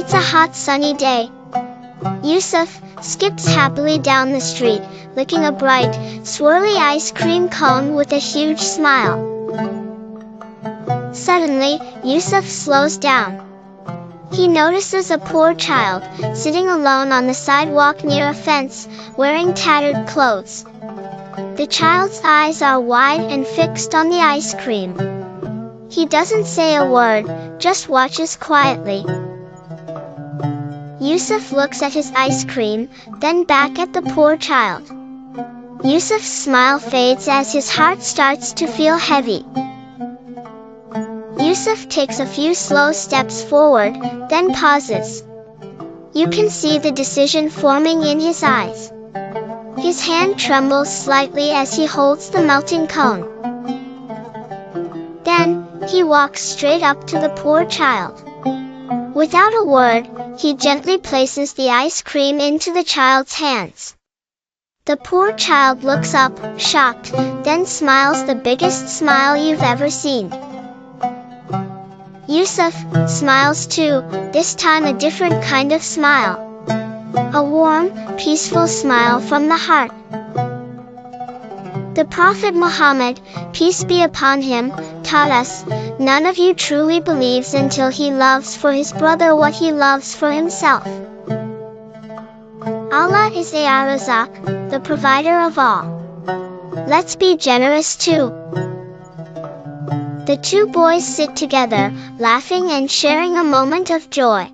It's a hot sunny day. Yusuf skips happily down the street, licking a bright, swirly ice cream cone with a huge smile. Suddenly, Yusuf slows down. He notices a poor child, sitting alone on the sidewalk near a fence, wearing tattered clothes. The child's eyes are wide and fixed on the ice cream. He doesn't say a word, just watches quietly. Yusuf looks at his ice cream, then back at the poor child. Yusuf's smile fades as his heart starts to feel heavy. Yusuf takes a few slow steps forward, then pauses. You can see the decision forming in his eyes. His hand trembles slightly as he holds the melting cone. Then, he walks straight up to the poor child. Without a word, he gently places the ice cream into the child's hands. The poor child looks up, shocked, then smiles the biggest smile you've ever seen. Yusuf smiles too, this time a different kind of smile. A warm, peaceful smile from the heart. The Prophet Muhammad, peace be upon him, taught us, none of you truly believes until he loves for his brother what he loves for himself. Allah is Ar-Razzaq, the provider of all. Let's be generous too. The two boys sit together, laughing and sharing a moment of joy.